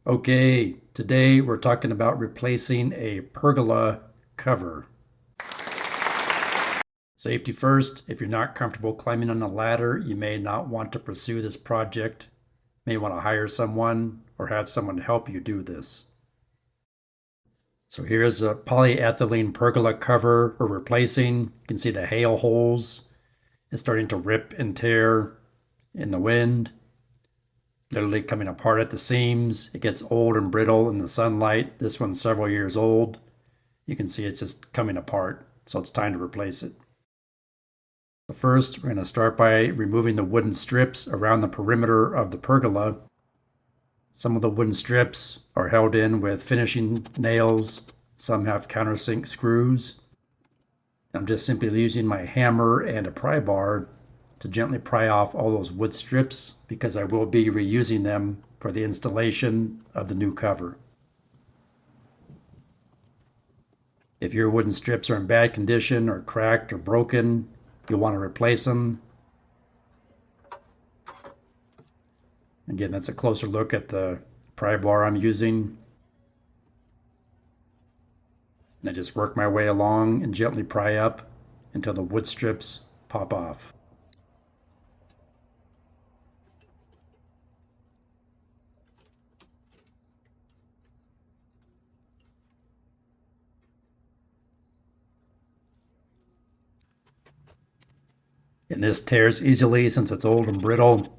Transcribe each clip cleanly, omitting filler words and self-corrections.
Okay, today we're talking about replacing a pergola cover. Safety first. If you're not comfortable climbing on a ladder, you may not want to pursue this project. You may want to hire someone or have someone help you do this. So here's a polyethylene pergola cover we're replacing. You can see the hail holes. It's starting to rip and tear in the wind, literally coming apart at the seams. It gets old and brittle in the sunlight. This one's several years old. You can see it's just coming apart, so it's time to replace it. So first, we're going to start by removing the wooden strips around the perimeter of the pergola. Some of the wooden strips are held in with finishing nails. Some have countersink screws. I'm just simply using my hammer and a pry bar to gently pry off all those wood strips because I will be reusing them for the installation of the new cover. If your wooden strips are in bad condition or cracked or broken, you'll want to replace them. Again, that's a closer look at the pry bar I'm using. And I just work my way along and gently pry up until the wood strips pop off. And this tears easily since it's old and brittle.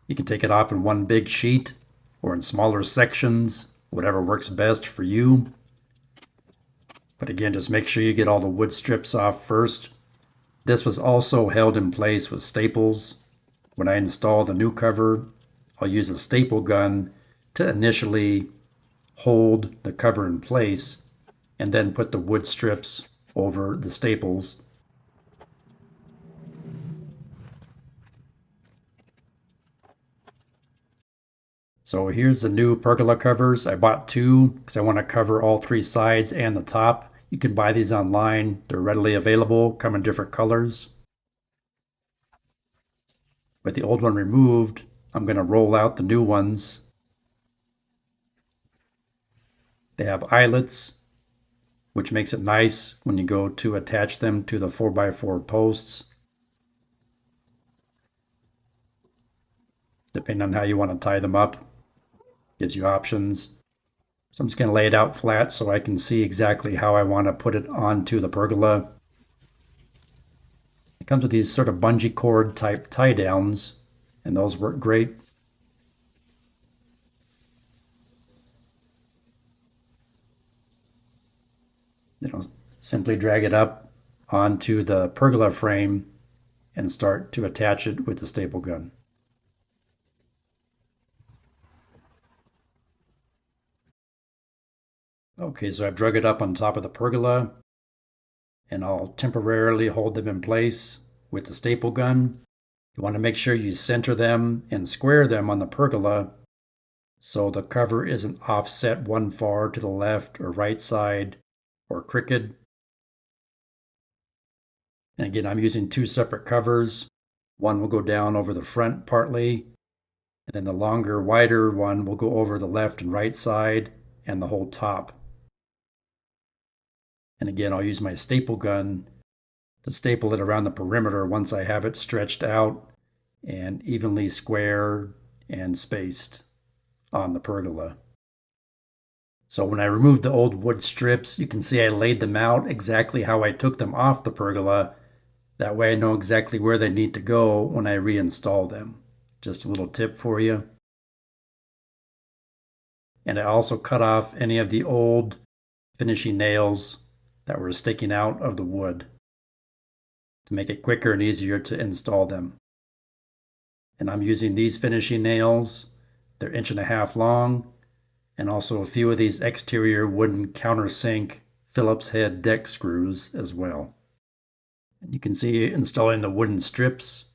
You can take it off in one big sheet or in smaller sections, whatever works best for you. But again, just make sure you get all the wood strips off first. This was also held in place with staples. When I install the new cover, I'll use a staple gun to initially hold the cover in place and then put the wood strips over the staples. So here's the new pergola covers. I bought two because I want to cover all three sides and the top. You can buy these online. They're readily available, come in different colors. With the old one removed, I'm going to roll out the new ones. They have eyelets, which makes it nice when you go to attach them to the 4x4 posts. Depending on how you want to tie them up, gives you options. So I'm just going to lay it out flat so I can see exactly how I want to put it onto the pergola. It comes with these sort of bungee cord type tie downs, and those work great. Simply drag it up onto the pergola frame and start to attach it with the staple gun. Okay, so I've drug it up on top of the pergola, and I'll temporarily hold them in place with the staple gun. You want to make sure you center them and square them on the pergola so the cover isn't offset one far to the left or right side or crooked. And again, I'm using two separate covers. One will go down over the front partly, and then the longer, wider one will go over the left and right side and the whole top. And again, I'll use my staple gun to staple it around the perimeter once I have it stretched out and evenly square and spaced on the pergola. So when I removed the old wood strips, you can see I laid them out exactly how I took them off the pergola. That way I know exactly where they need to go when I reinstall them. Just a little tip for you. And I also cut off any of the old finishing nails that were sticking out of the wood to make it quicker and easier to install them. And I'm using these finishing nails. They're 1.5 inches long, and also a few of these exterior wooden countersink Phillips head deck screws as well. And you can see installing the wooden strips.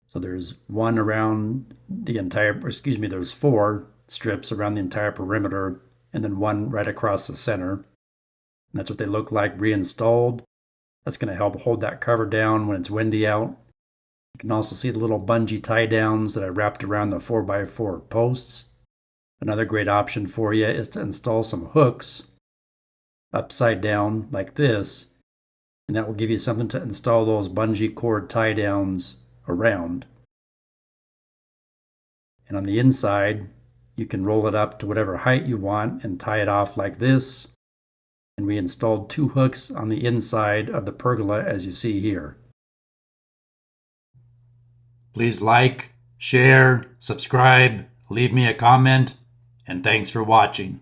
So there's one around the entire, there's 4 strips around the entire perimeter, and then one right across the center. And that's what they look like reinstalled. That's going to help hold that cover down when it's windy out. You can also see the little bungee tie downs that I wrapped around the 4x4 posts. Another great option for you is to install some hooks upside down like this, and that will give you something to install those bungee cord tie downs around. And on the inside, you can roll it up to whatever height you want and tie it off like this. And we installed 2 hooks on the inside of the pergola as you see here. Please like, share, subscribe, leave me a comment, and thanks for watching.